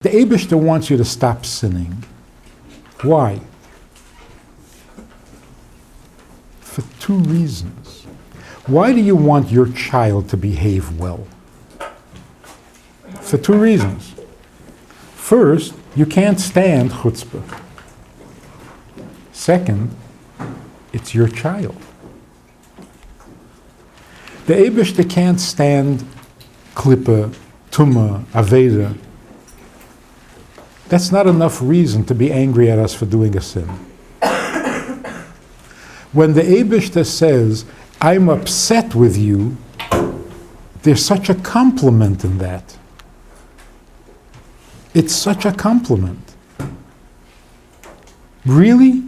The Eibishter wants you to stop sinning. Why? For two reasons. Why do you want your child to behave well? For two reasons. First, you can't stand chutzpah. Second, it's your child. The Eibishter can't stand klipa, tumah, aveda. That's not enough reason to be angry at us for doing a sin. When the Eibishter says, I'm upset with you, there's such a compliment in that. It's such a compliment. Really?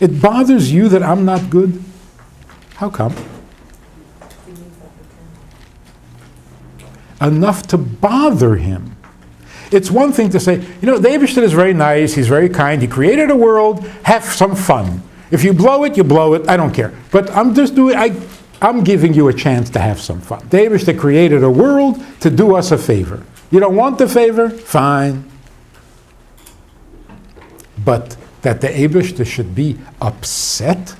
It bothers you that I'm not good? How come? Enough to bother him. It's one thing to say, the Eibishter is very nice, he's very kind, he created a world, have some fun. If you blow it, you blow it, I don't care. But I'm giving you a chance to have some fun. The Eibishter created a world to do us a favor. You don't want the favor? Fine. But that the Eibishter should be upset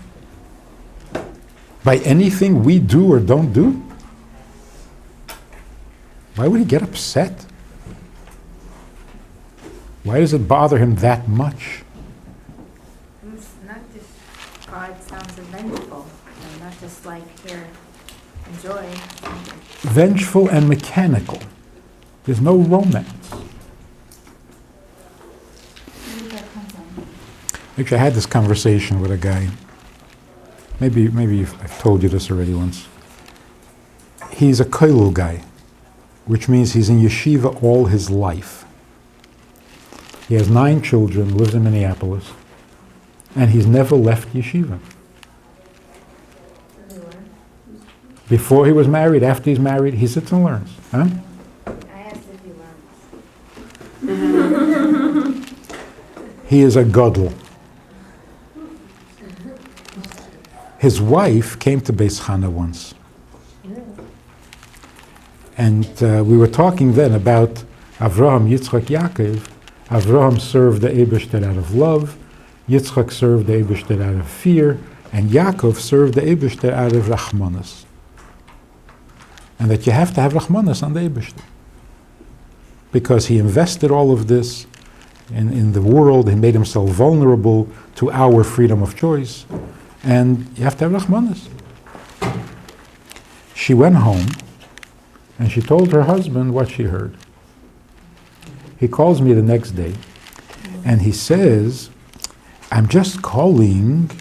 by anything we do or don't do? Why would he get upset? Why does it bother him that much? It's not just God sounds vengeful, and not just like, here, enjoy. Vengeful and mechanical. There's no romance. Actually, I had this conversation with a guy. Maybe I've told you this already once. He's a kollel guy, which means he's in yeshiva all his life. He has 9 children, lives in Minneapolis, and he's never left yeshiva. Before he was married, after he's married, he sits and learns. Huh? I asked if he learns. He is a godel. His wife came to Beis Chana once. And we were talking then about Avraham, Yitzchak, Yaakov. Avraham served the Eibishter out of love, Yitzchak served the Eibishter out of fear, and Yaakov served the Eibishter out of Rachmanas. And that you have to have Rachmanas on the Eibishter. Because he invested all of this in the world, he made himself vulnerable to our freedom of choice, and you have to have Rachmanas. She went home, and she told her husband what she heard. He calls me the next day, and he says, I'm just calling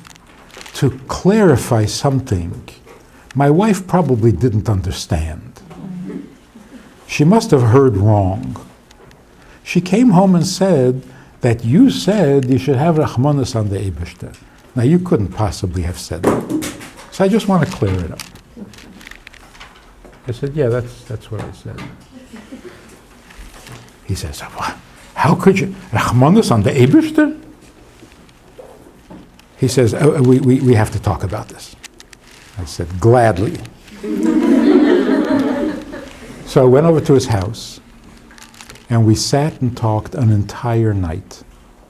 to clarify something. My wife probably didn't understand. She must have heard wrong. She came home and said that you said you should have Rachmanas on the Eibishter. Now, you couldn't possibly have said that. So I just want to clear it up. I said, yeah, that's what I said. He says, how could you? Rachmanas on the Eibishter? He says, we have to talk about this. I said, gladly. So I went over to his house, and we sat and talked an entire night,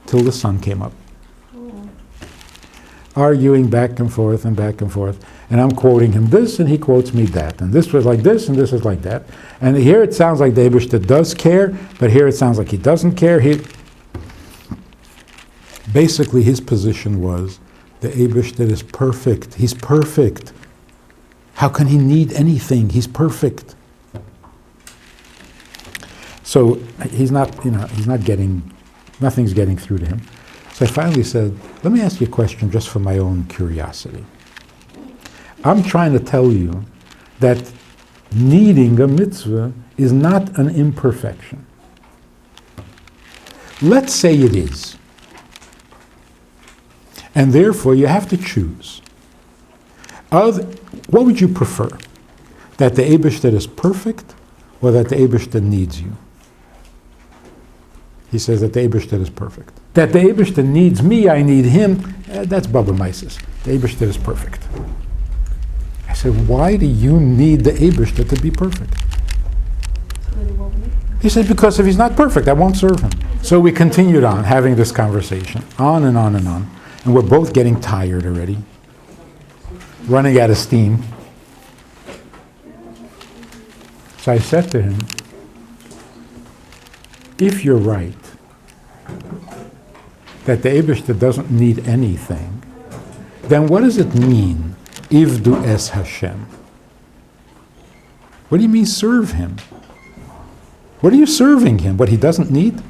till the sun came up. Arguing back and forth and back and forth. And I'm quoting him this, and he quotes me that. And this was like this, and this is like that. And here it sounds like the Eibishter does care, but here it sounds like he doesn't care. Basically, his position was, the Eibishter is perfect. He's perfect. How can he need anything? He's perfect. So he's not getting, nothing's getting through to him. So I finally said, let me ask you a question just for my own curiosity. I'm trying to tell you that needing a mitzvah is not an imperfection. Let's say it is. And therefore you have to choose. What would you prefer? That the Eibishter is perfect or that the Eibishter needs you? He says that the Eibishter is perfect. That the Eibishter needs me, I need him, that's Baba Mises. The Eibishter is perfect. I said, why do you need the Eibishter to be perfect? He said, because if he's not perfect, I won't serve him. So we continued on having this conversation, on and on and on. And we're both getting tired already, running out of steam. So I said to him, if you're right, that the Eibishter doesn't need anything, then what does it mean, Ivdu es Hashem? What do you mean serve him? What are you serving him? What he doesn't need?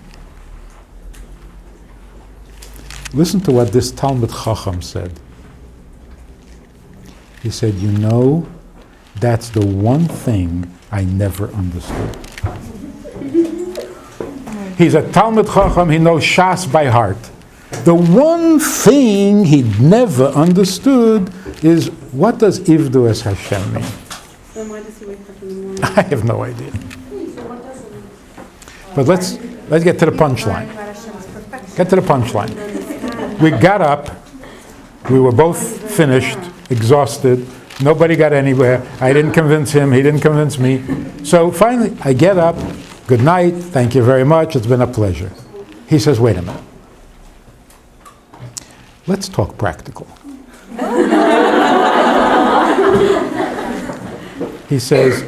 Listen to what this Talmud Chacham said. He said, you know, that's the one thing I never understood. He's a Talmud Chacham, he knows Shas by heart. The one thing he'd never understood is, what does Ivdu es Hashem mean? Then why does he wake up in the morning? I have no idea. But let's get to the punchline. Get to the punchline. We got up. We were both finished, exhausted. Nobody got anywhere. I didn't convince him. He didn't convince me. So finally, I get up. Good night. Thank you very much. It's been a pleasure. He says, wait a minute. Let's talk practical. He says,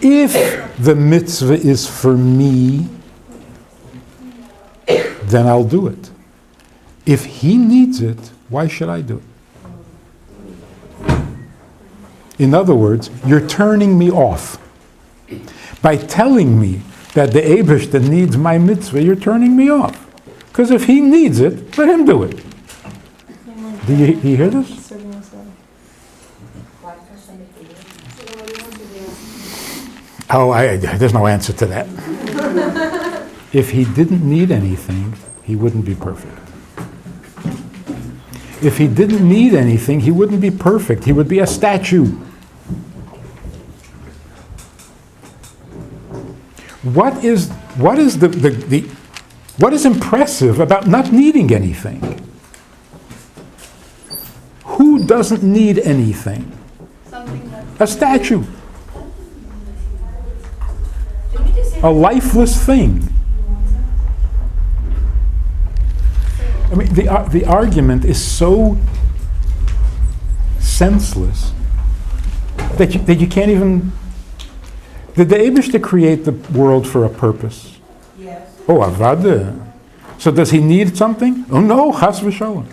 if the mitzvah is for me, then I'll do it. If he needs it, why should I do it? In other words, you're turning me off. By telling me that the Eibishter needs my mitzvah, you're turning me off. Because if he needs it, let him do it. Do you hear this? Oh, there's no answer to that. If he didn't need anything, he wouldn't be perfect. If he didn't need anything, he wouldn't be perfect. He would be a statue. What is impressive about not needing anything? Who doesn't need anything? A statue. A lifeless thing. I mean, the argument is so senseless that you can't even. Did the Eibishter create the world for a purpose? Yes. Oh, avada. So does he need something? Oh no, chas v'sholem.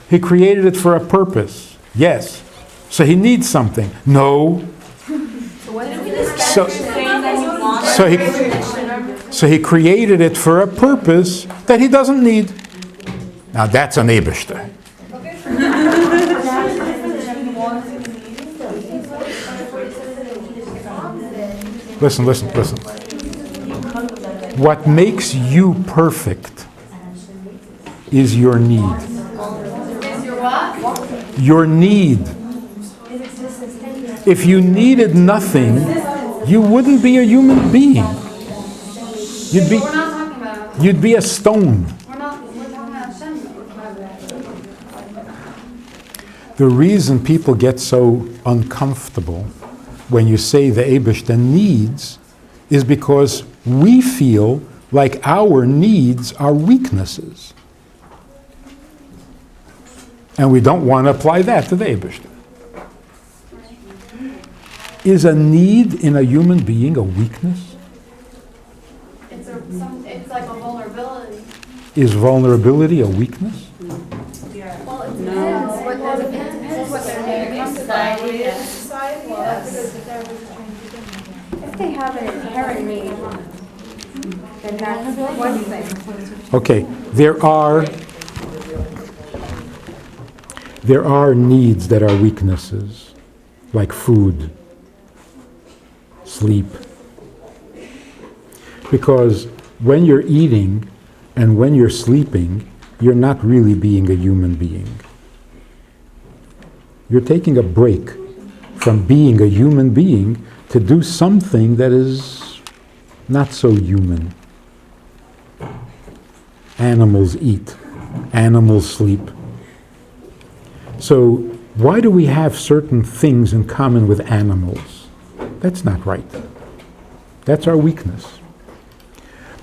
He created it for a purpose. Yes. So he needs something. No. So he created it for a purpose that he doesn't need. Now that's an Eibishter. Listen. What makes you perfect is your need. Is your what? Your need. If you needed nothing, you wouldn't be a human being. You'd be a stone. We're talking about Hashem. The reason people get so uncomfortable when you say the Eibishter needs is because we feel like our needs are weaknesses. And we don't want to apply that to the Eibishter. Is a need in a human being a weakness? It's like a vulnerability. Is vulnerability a weakness? Yeah. Well, it depends what their need is. Society, yes. If they have an inherent need, then that's one thing. Okay, there are needs that are weaknesses, like food, sleep. Because when you're eating and when you're sleeping, you're not really being a human being. You're taking a break from being a human being to do something that is not so human. Animals eat. Animals sleep. So why do we have certain things in common with animals? That's not right. That's our weakness.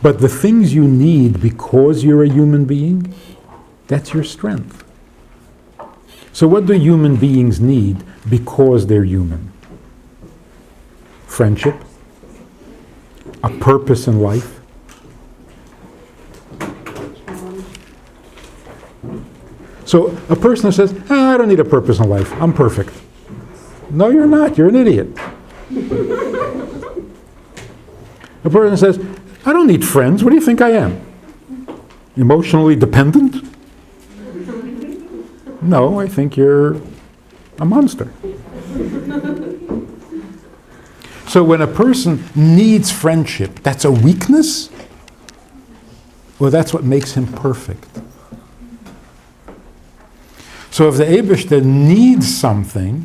But the things you need because you're a human being, that's your strength. So what do human beings need because they're human? Friendship, a purpose in life. So a person who says, I don't need a purpose in life, I'm perfect. No, you're not, you're an idiot. A person says, I don't need friends, what do you think I am? Emotionally dependent? No, I think you're a monster. So when a person needs friendship, that's a weakness? Well, that's what makes him perfect. So if the Eibishter needs something,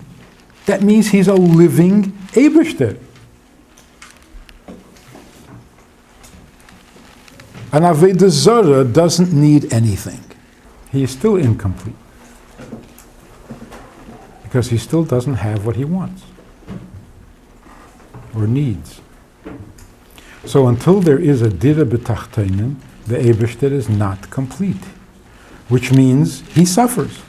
that means he's a living Eibishter. An Avodah Zarah doesn't need anything. He is still incomplete. Because he still doesn't have what he wants or needs. So until there is a Dira B'Tachteinen, the Eibishter is not complete. Which means he suffers.